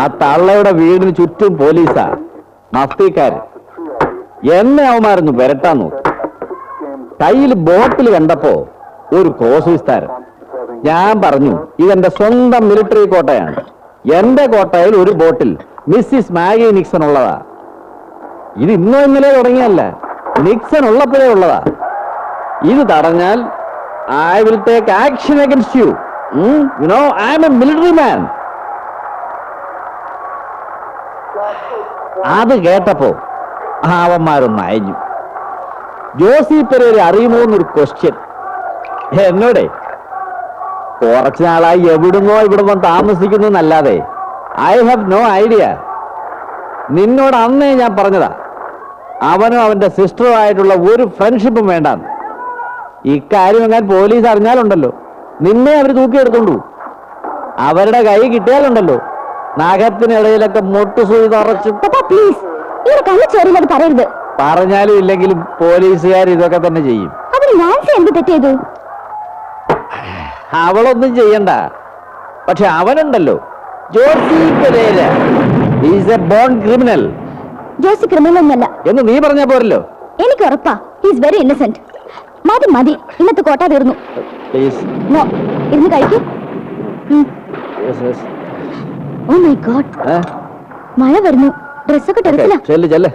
ആ തള്ളയുടെ വീടിന് ചുറ്റും പോലീസാ, മഫ്തിക്കാര്. എന്നെ അവന്മാരൊന്ന് വരട്ടാൻ നോക്കി. കയ്യിൽ ബോട്ടിൽ കണ്ടപ്പോ ഒരു ക്രോസ് വിസ്താരം. ഞാൻ പറഞ്ഞു, ഇതെന്റെ സ്വന്തം മിലിറ്ററി കോട്ടയാണ്. എന്റെ കോട്ടയിൽ ഒരു ബോട്ടിൽ മിസ്സിസ് മാഗി നിക്സൺ ഉള്ളതാ. ഇത് ഇന്നോ ഇന്നലെ തുടങ്ങിയല്ല, നിക്സൺ ഉള്ളപ്പോഴേ ഉള്ളതാ. ഇത് തടഞ്ഞാൽ I will take action against you. You know I am a military man. അത് കേട്ടപ്പോ അവന്മാരൊന്ന് അയഞ്ഞു. ജോസി പെരേര അറിയുമോ എന്നൊരു ക്വസ്റ്റ്യൻ എന്നോടെ. കുറച്ചു നാളായി എവിടുന്നോ ഇവിടെ വന്ന് താമസിക്കുന്നു എന്നല്ലാതെ ഐ ഹാവ് നോ ഐഡിയ. നിന്നോട് അന്നേ ഞാൻ പറഞ്ഞതാ, അവനും അവന്റെ സിസ്റ്ററും ആയിട്ടുള്ള ഒരു ഫ്രണ്ട്ഷിപ്പും വേണ്ടാന്ന്. ഇക്കാര്യം എങ്ങാൻ പോലീസ് അറിഞ്ഞാലുണ്ടല്ലോ, നിന്നെ അവർ തൂക്കിയെടുത്തോണ്ടു. അവരുടെ കൈ കിട്ടിയാലുണ്ടല്ലോ, നഖത്തിനിടയിലൊക്കെ മുട്ടുസൂചി തറച്ചു. പറയരുത്. പറഞ്ഞാലും ഇല്ലെങ്കിലും പോലീസുകാർ ഇതൊക്കെ തന്നെ ചെയ്യും. അവളൊന്നും ചെയ്യണ്ട. പക്ഷെ അവനുണ്ടല്ലോ, Josy Pereira is a born criminal. Josy criminal ഒന്നല്ല എന്ന് നീ പറഞ്ഞാ പോരല്ലോ. എനിക്ക് ഉറപ്പാ, ഈസ് വെരി ഇന്നസെന്റ്. മതി മതി, ഇന്നത്തെ കോട്ട തീർന്നു. പ്ലീസ് നോ, ഇരുന്ന് കഴിക്കൂ. ഓ മൈ ഗോഡ്, മഴ വരുന്നു. ഡ്രസ്സൊക്കെ ടെറസിലാ. ചെല്ല് ചെല്ല്.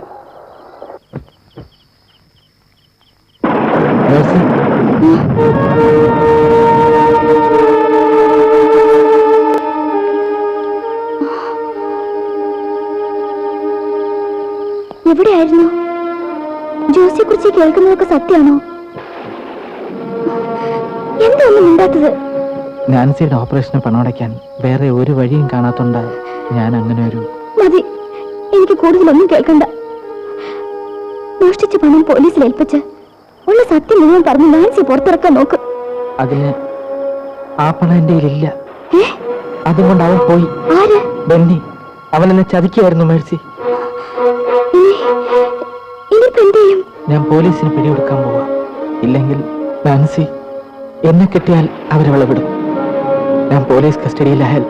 എവിടെയായിരുന്നു? ജോസിയെ കുറിച്ച് കേൾക്കുന്നതൊക്കെ സത്യമാണോ? എന്തൊന്നും മിണ്ടാത്തത്? നാൻസിയുടെ ഓപ്പറേഷന് പണമടയ്ക്കാൻ വേറെ ഒരു വഴിയും കാണാത്തോണ്ട് ഞാൻ അങ്ങനെ ഒരു... മതി, എനിക്ക് കൂടുതലൊന്നും കേൾക്കണ്ട. മോഷ്ടിച്ച പണം പോലീസിൽ ഏൽപ്പിച്ച് ഉള്ള സത്യം മുഴുവൻ പറഞ്ഞ് നാൻസി പുറത്തിറക്കാൻ നോക്ക്. അതിന് ആ പണം എന്റെ ഇല്ല. അതുകൊണ്ട് അവൻ പോയി. ആര്? ബെന്നി. അവൻ എന്നെ ചതിക്കായിരുന്നു മേഴ്സി. ഞാൻ പോലീസിന് പിടികൊടുക്കാൻ പോവാ. ഇല്ലെങ്കിൽ നാൻസി എന്നെ കിട്ടിയാൽ അവരവളെ വിടും. ഞാൻ പോലീസ് കസ്റ്റഡിയിലായാൽ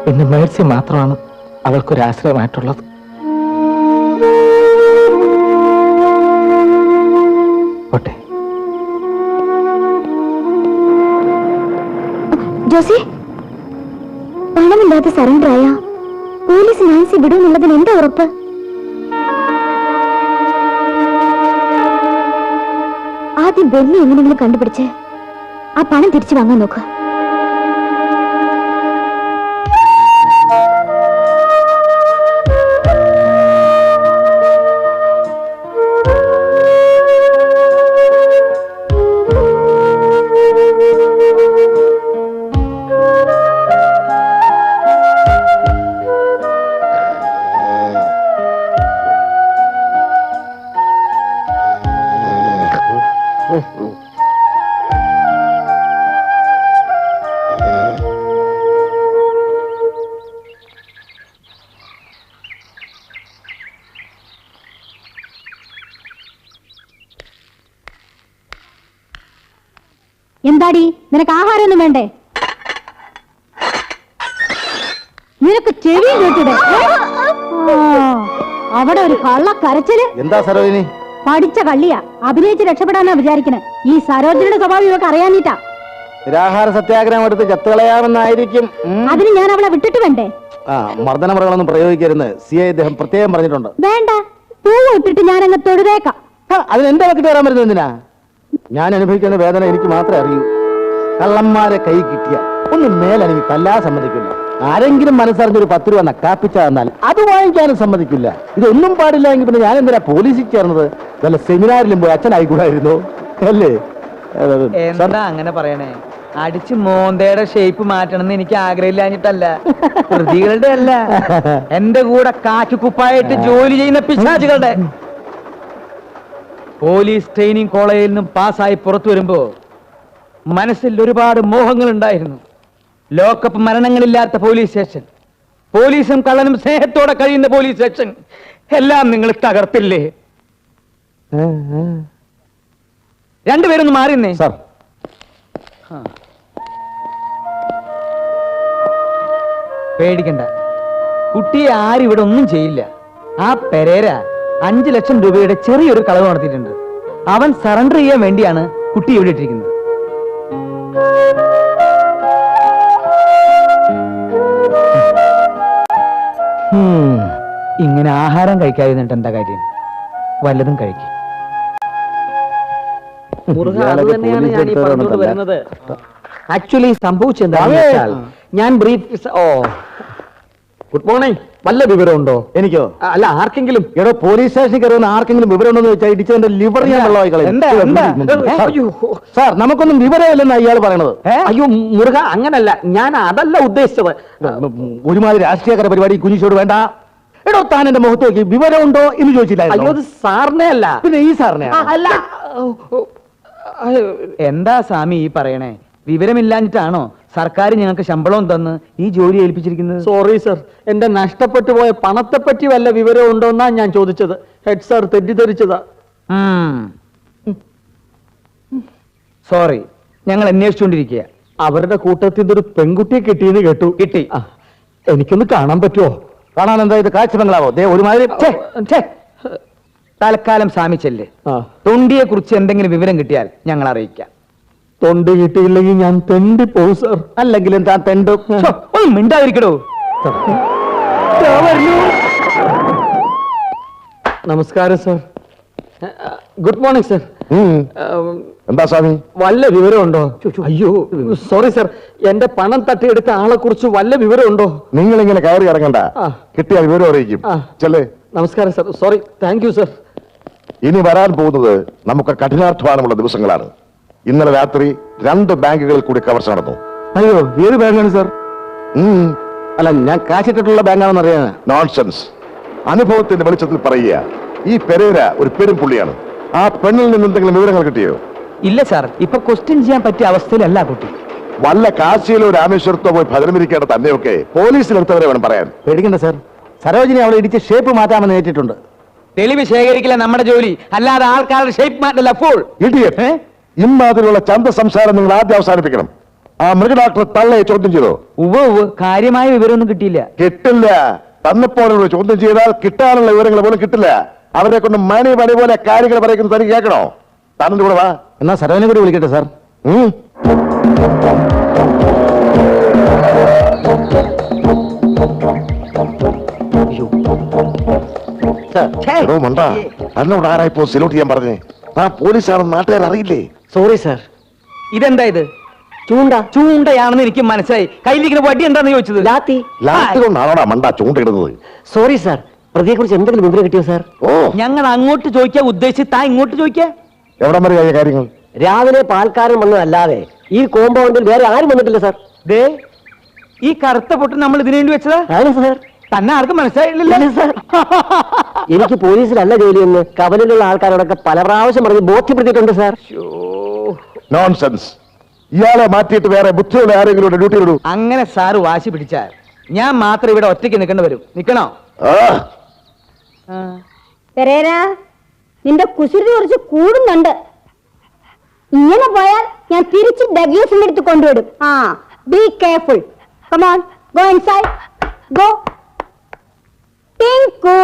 പിന്നെ മേഴ്സി മാത്രമാണ് അവൾക്കൊരാശ്രയമായിട്ടുള്ളത്. പോട്ടെ. ജോസി, പണമില്ലാതെ സറണ്ടർ ആയ പോലീസ് നാൻസി വിടുമെന്നുള്ളതിന് എന്താ ഉറപ്പ്? ആദ്യം ബെന്നി എങ്ങനെയെങ്കിലും കണ്ടുപിടിച്ച് ആ പണം തിരിച്ചു വാങ്ങാൻ നോക്കുക. എന്താടി, നിനക്ക് ആഹാരമൊന്നും വേണ്ടേ? നിനക്ക് ചെവിയും കേട്ടിടെ? അവിടെ ഒരു കള്ള കരച്ചില്. എന്താ സരോജിനി? പഠിച്ച കള്ളിയാ, അഭിനയിച്ച് രക്ഷപ്പെടാനാ വിചാരിക്കണേ. ഈ സരോജിനിയുടെ സ്വഭാവം ഇവർക്ക് അറിയാനിട്ടാ. നിരാഹാര സത്യാഗ്രഹം എടുത്ത് ചത്തുകളയാമെന്നായിരിക്കും. അതിന് ഞാൻ അവളെ വിട്ടിട്ട് വേണ്ടേ? മർദ്ദനമുറകളൊന്നും പ്രയോഗിക്കരുന്ന് CI അദ്ദേഹം പ്രത്യേകം പറഞ്ഞിട്ടുണ്ട്. വേണ്ട, പൂവ് ഇട്ടിട്ട് ഞാൻ അങ്ങ് തൊഴുതേക്കാം. അതിന് എന്റെ വക്കിട്ട് വരാൻ പറ്റുന്നത് എന്തിനാ? ഞാൻ അനുഭവിക്കുന്ന വേദന എനിക്ക് മാത്രമേ അറിയൂ. കള്ളന്മാരെ കൈ കിട്ടിയ ഒന്ന് മേലനങ്ങി തല്ലാൻ സമ്മതിക്കില്ല. ആരെങ്കിലും മനസ്സറിഞ്ഞൊരു 10 രൂപ നക്കാപ്പിച്ച തന്നാൽ അത് വാങ്ങിക്കാനും സമ്മതിക്കില്ല. ഇതൊന്നും പാടില്ല എങ്കിൽ പിന്നെ ഞാൻ എന്തിനാ പോലീസിൽ ചേർന്നത്? വല്ല സെമിനാറിലും പോയി അച്ഛനായിക്കൂടായിരുന്നോ അല്ലേ? എന്താ അങ്ങനെ പറയണേ? അടിച്ച് മോന്തയുടെ ഷേപ്പ് മാറ്റണമെന്ന് എനിക്ക് ആഗ്രഹമില്ലാഞ്ഞിട്ടല്ല, പ്രതികളുടെ അല്ല, എന്റെ കൂടെ കാറ്റുകുപ്പായിട്ട് ജോലി ചെയ്യുന്ന പിശാചുകളുടെ. പോലീസ് ട്രെയിനിങ് കോളേജിൽ നിന്നും പാസ്സായി പുറത്തു വരുമ്പോ മനസ്സിൽ ഒരുപാട് മോഹങ്ങൾ ഉണ്ടായിരുന്നു. ലോക്കപ്പ് മരണങ്ങളില്ലാത്ത പോലീസ് സ്റ്റേഷൻ, പോലീസും കള്ളനും സ്നേഹത്തോടെ കഴിയുന്ന പോലീസ് സ്റ്റേഷൻ, എല്ലാം നിങ്ങൾ തകർത്തില്ലേ? രണ്ടുപേരൊന്ന് മാറിന്നേ. സാർ, പേടിക്കണ്ട, കുട്ടിയെ ആരും ഇവിടെ ഒന്നും ചെയ്യില്ല. ആ പെരേര 5 ലക്ഷം രൂപയുടെ ചെറിയൊരു കളവ് നടത്തിയിട്ടുണ്ട്. അവൻ സറണ്ടർ ചെയ്യാൻ വേണ്ടിയാണ് കുട്ടി ഇവിടെ ഇട്ടിരിക്കുന്നത്. ഇങ്ങനെ ആഹാരം കഴിക്കാതിരുന്നിട്ട് എന്താ കാര്യം? വല്ലതും കഴിക്കും. ആക്ച്വലി സംഭവിച്ചെന്താണെന്ന് വെച്ചാൽ ഞാൻ ബ്രീഫ് ഗുഡ് മോർണിംഗ്. വല്ല വിവരമുണ്ടോ? എനിക്കോ? അല്ല, ആർക്കെങ്കിലും എടോ, പോലീസ് സ്റ്റേഷനിൽ കയറുന്ന ആർക്കെങ്കിലും വിവരമുണ്ടോ വെച്ചാൽ ഇടിച്ചതിന്റെ ലിവർ ഞാൻ വെള്ളമായി സാർ, നമുക്കൊന്നും വിവരമില്ലെന്ന് ഇയാൾ പറയണത്. അയ്യോ മുരുക, അങ്ങനല്ല, ഞാൻ അതല്ല ഉദ്ദേശിച്ചത്. ഒരുമാതിരി രാഷ്ട്രീയകര പരിപാടി കുഞ്ഞിച്ചോട് വേണ്ട. എടോ, താൻ എന്റെ മുഖത്ത് നോക്കി വിവരമുണ്ടോ എന്ന് ചോദിച്ചില്ല. അയ്യോ, അത് സാറിനെ അല്ല. പിന്നെ ഈ സാറിനെ അല്ല. എന്താ സ്വാമി ഈ പറയണേ? വിവരമില്ലാഞ്ഞിട്ടാണോ സർക്കാർ ഞങ്ങൾക്ക് ശമ്പളവും തന്ന് ഈ ജോലി ഏൽപ്പിച്ചിരിക്കുന്നത്? സോറി സർ, എന്റെ നഷ്ടപ്പെട്ടു പോയ പണത്തെ പറ്റി വല്ല വിവരം ഉണ്ടോന്നാ ഞാൻ ചോദിച്ചത്. Head sir തെറ്റിദ്ധരിച്ചതാ. സോറി, ഞങ്ങൾ അന്വേഷിച്ചുകൊണ്ടിരിക്കുക. അവരുടെ കൂട്ടത്തിൽ നിന്നൊരു പെൺകുട്ടിയെ കിട്ടിയെന്ന് കേട്ടു. കിട്ടി. എനിക്കൊന്ന് കാണാൻ പറ്റുമോ? കാണാൻ എന്താ ഇത് കാഴ്ച ബംഗ്ലാവോ? ഒരുമാതിരി തൽക്കാലം സ്വാമിച്ചല്ലേ. തൊണ്ടിയെ കുറിച്ച് എന്തെങ്കിലും വിവരം കിട്ടിയാൽ ഞങ്ങൾ അറിയിക്കാം. തൊണ്ട് കിട്ടിയില്ലെങ്കിൽ ഞാൻ തെണ്ടി പോകും സർ. അല്ലെങ്കിലും താൻ തെണ്ടും. ഒന്ന് മിണ്ടാതിരിക്കടോ. നമസ്കാരം സർ. Good morning sir. എന്താ സ്വാമി? വല്ല വിവരമുണ്ടോ? അയ്യോ സോറി സർ, എന്റെ പണം തട്ടിയെടുത്ത ആളെ കുറിച്ച് വല്ല വിവരമുണ്ടോ? നിങ്ങൾ ഇങ്ങനെ കയറി ഇറങ്ങണ്ട. കിട്ടിയ വിവരം അറിയിക്കും. ചെല്ലേ. നമസ്കാരം sir. Sorry. Thank you sir. ഇനി വരാൻ പോകുന്നത് നമുക്ക് കഠിനാധ്വാനമുള്ള ദിവസങ്ങളാണ്. ഇന്നലെ രാത്രി 2 ബാങ്കുകളിൽ കൂടി കവർച്ച നടന്നു. അയ്യോ, ഏത് ബാങ്കാണ് സാർ? അല്ല, ഞാൻ കാശിട്ടിട്ടുള്ള ബാങ്കാണെന്ന് അറിയാനാ. നോൺസെൻസ്. അനുഭവത്തിന്റെ വെളിച്ചത്തിൽ പറയുക, ഈ പെരേര ഒരു പെരും പുള്ളിയാണ്. ആ പെണ്ണിൽ നിന്ന് എന്തെങ്കിലും വിവരങ്ങൾ കിട്ടിയോ? ഇല്ല സാർ, ഇപ്പൊ ക്വസ്റ്റ്യൻ ചെയ്യാൻ പറ്റിയ അവസ്ഥയിലല്ല കുട്ടി. വല്ല കാശിയിലോ രാമേശ്വരത്തോ പോയി ഭജനമിരിക്കേണ്ട തന്നെയൊക്കെ പോലീസിലെടുത്തവരെ വേണം പറയാൻ. പേടിക്കണ്ട സാർ, സരോജിനി അവളെ ഇടിച്ച് ഷേപ്പ് മാറ്റാമെന്ന് ഏറ്റിട്ടുണ്ട്. തെളിവ് ശേഖരിക്കില്ല നമ്മുടെ ജോലി, അല്ലാതെ ആൾക്കാരുടെ ഷേപ്പ് മാറ്റല്ല. Full idiot. ഇമ്മാതിരിയുള്ള ചന്ത സംസാരം നിങ്ങൾ ആദ്യം അവസാനിപ്പിക്കണം. ആ മൃഗ ഡോക്ടർ തള്ളയെ ചോദ്യം ചെയ്തോ? ഉവ്വ് കാര്യമായ വിവരമൊന്നും കിട്ടിയില്ല. കിട്ടില്ല. തന്നെപ്പോലുള്ള ചോദ്യം ചെയ്താൽ കിട്ടാനുള്ള വിവരങ്ങൾ പോലും കിട്ടില്ല. അവരെ കൊണ്ട് മണി പോലെ കാര്യങ്ങൾ പറയുന്നത് തനിക്ക് കേൾക്കണോ? താനെന്റെ കൂടെ വാ. എന്നാ സരോജിനെ കൂടി വിളിക്കട്ടെ സാർ. മണ്ട, തന്നോട് ആരായിപ്പോ സെലൂട്ട് ചെയ്യാൻ പറഞ്ഞേ? ആ പോലീസാണെന്ന് നാട്ടുകാർ അറിയില്ലേ? Sorry sir. ഇതെന്താ ഇത്? ചൂണ്ടയാണെന്ന് എനിക്ക് മനസ്സിലായി. കയ്യിലിരിക്കുന്ന വടി എന്താന്ന് ചോദിച്ചത്? ലാത്തി കൊണ്ടാണോടാ മണ്ട ചൂണ്ടയിടുന്നത്? Sorry sir. പ്രതിയെ കുറിച്ച് എന്തെങ്കിലും വിവരം കിട്ടിയോ സാർ? ഓ, ഞങ്ങൾ അങ്ങോട്ട് ചോദിക്കാൻ ഉദ്ദേശിച്ച് താൻ ഇങ്ങോട്ട് ചോദിക്കാ. എവിടം വരെ ആയ കാര്യങ്ങൾ? രാവിലെ പാൽക്കാരൻ വന്നതല്ലാതെ ഈ കോമ്പൗണ്ടിൽ വേറെ ആരും വന്നിട്ടില്ല സാർ. ദേ, ഈ കറുത്ത പൊട്ട് നമ്മൾ ഇതിനു വേണ്ടി വെച്ചതാ. ആണ് സാർ. തന്നെ ആർക്കും മനസ്സിലായില്ല സാർ. എനിക്ക് പോലീസിലല്ല ജോലിയെന്ന് കവലിലുള്ള ആൾക്കാരോടൊക്കെ പല പ്രാവശ്യം പറഞ്ഞ് ബോധ്യപ്പെടുത്തിയിട്ടുണ്ട് സാർ. നോൺസെൻസ്. ഇയാളെ മാറ്റിയിട്ട് വേറെ ബുദ്ധിയുള്ള ആരെങ്കിലും ഡ്യൂട്ടി ഇടൂ. അങ്ങനെ സാറ് വാശി പിടിച്ചാൽ ഞാൻ മാത്രം ഇവിടെ ഒറ്റയ്ക്ക് നിൽക്കേണ്ടി വരും. നിക്കണോ? പെരേര, നിന്റെ കുസൃതി കുറച്ച് കൂടുന്നുണ്ട്. ഇങ്ങനെ പോയാൽ ഞാൻ തിരിച്ച് ഡഗ്ലസിന്റെ അടുത്ത് കൊണ്ടുവിടും. Be careful. Come on, go inside. Go. Tinku.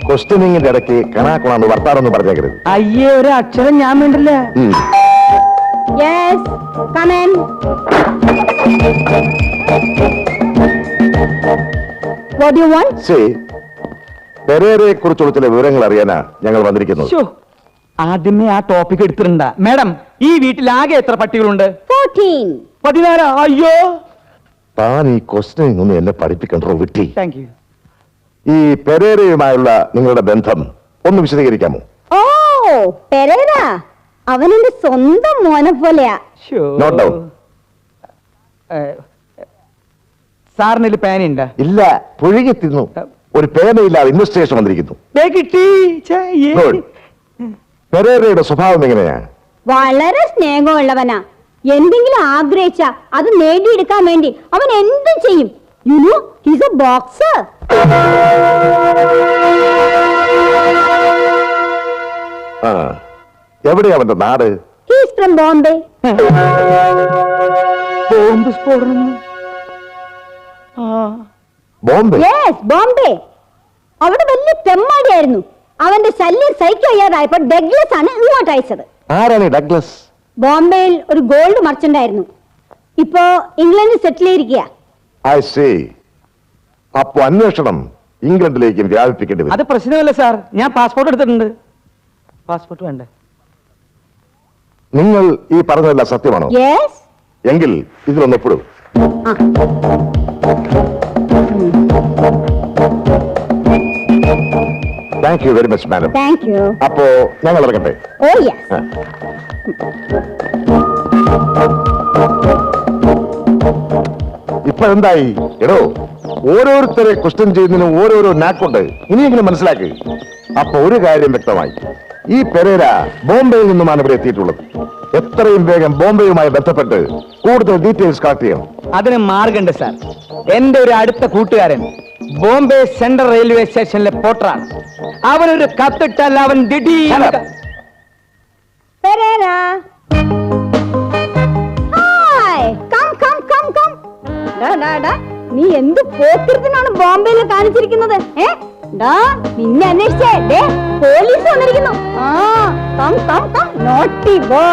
ക്വസ്റ്റ്യനിങ്ങിന്റെ ഇടയ്ക്ക് കണാക്കുണാന്ന് വർത്താനൊന്നും പറഞ്ഞേക്കരുത്. അയ്യേ, ഒരു അക്ഷരം ഞാൻ വേണ്ടില്ല. Yes, come in. What do you want? പെരേരയെ കുറിച്ചുള്ള ചില വിവരങ്ങൾ അറിയാനാ ഞങ്ങൾ വന്നിരിക്കുന്നത്. ആദ്യമേ ആ ടോപ്പിക് എടുത്തിട്ടുണ്ടാ. മാഡം, ഈ വീട്ടിൽ ആകെ എത്ര പട്ടികളുണ്ട്? 14. 14. അയ്യോ, താൻ ഈ ക്വസ്റ്റ്യനിങ് ഒന്നും എന്നെ പഠിപ്പിക്കണ്ടോ വിട്ടി? Thank you. ഈ പെരേരയുമായുള്ള നിങ്ങളുടെ ബന്ധം ഒന്ന് വിശദീകരിക്കാമോ? ഓ, പെരേര അവനെന്റെ സ്വന്തം മോനെ പോലെയാ. Note down. സാറിന് പേനയുണ്ട? ഇല്ല, പുഴുകി തിന്നു. ഒരു പേനയില്ലാതെ ഇൻവെസ്റ്റിഗേഷൻ വന്നിരിക്കുന്നു. കിട്ടി. Good. പെരേരയുടെ സ്വഭാവം എങ്ങനെയാ? വളരെ സ്നേഹമുള്ളവനാ. എന്തെങ്കിലും ആഗ്രഹിച്ച അത് നേടിയെടുക്കാൻ വേണ്ടി അവൻ എന്തും ചെയ്യും. You know, he's A boxer. എവിടെയാ അവന്റെ നാട്? He's from Bombay. ബോംബ് സ്ഫോടനം. ബോംബെ? യെസ്, ബോംബെ. അവിടെ വലിയ തെമ്മാടിയായിരുന്നു. അവന്റെ ശല്യം സഹിക്കയ്യാതായപ്പോ ഡഗ്ലസ് ആണ് ഇങ്ങോട്ട് അയച്ചത്. ആരാണ് ഈ ഡഗ്ലസ്? ബോംബെയിൽ ഒരു ഗോൾഡ് മർച്ചന്റ് ആയിരുന്നു. ഇപ്പോ ഇംഗ്ലണ്ടിൽ സെറ്റിൽ ചെയ്തിരിക്കുക. I see. അപ്പൊ അന്വേഷണം ഇംഗ്ലണ്ടിലേക്കും വ്യാപിപ്പിക്കേണ്ടി വരും. അത് പ്രശ്നമല്ല സാർ, ഞാൻ പാസ്പോർട്ട് എടുത്തിട്ടുണ്ട്. പാസ്പോർട്ട് വേണ്ടേ? നിങ്ങൾ ഈ പറഞ്ഞതെല്ലാം സത്യമാണോ? യെസ്. എങ്കിൽ ഇതിലൊന്ന് ഒപ്പിടൂ. Thank you very much madam. Thank you. അപ്പോ ഞങ്ങൾ ഇറങ്ങട്ടെ. Oh yes. ആ. ഇപ്പൊ എന്തായി? എടോ, ഓരോരുത്തരെ ക്വസ്റ്റ്യൻ ചെയ്യുന്നതിനും ഓരോരോ നാക്കുണ്ട്. ഇനിയെങ്കിലും മനസ്സിലാക്കി. അപ്പൊ ഒരു കാര്യം വ്യക്തമായി, ഈ പെരേര ബോംബെയിൽ നിന്നുമാണ് ഇവിടെ എത്തിയിട്ടുള്ളത്. എത്രയും വേഗം ബോംബെയുമായി ബന്ധപ്പെട്ട് കൂടുതൽ ഡീറ്റെയിൽസ് കളക്ട് ചെയ്യണം. അതിന് മാർഗമുണ്ട് സാർ. എന്റെ ഒരു അടുത്ത കൂട്ടുകാരൻ ബോംബെ സെൻട്രൽ റെയിൽവേ സ്റ്റേഷനിലെ പോർട്ടറാണ്. അവനൊരു കത്തിട്ടാൽ അവൻ Pereira. Hi. Come. നീ എന്ത് പോത്തിരുത്തിനാണ് ബോംബെയിൽ കാണിച്ചിരിക്കുന്നത്? നിന്നെ അന്വേഷിച്ചേ പോലീസ് വന്നിരിക്കുന്നു. Come naughty boy.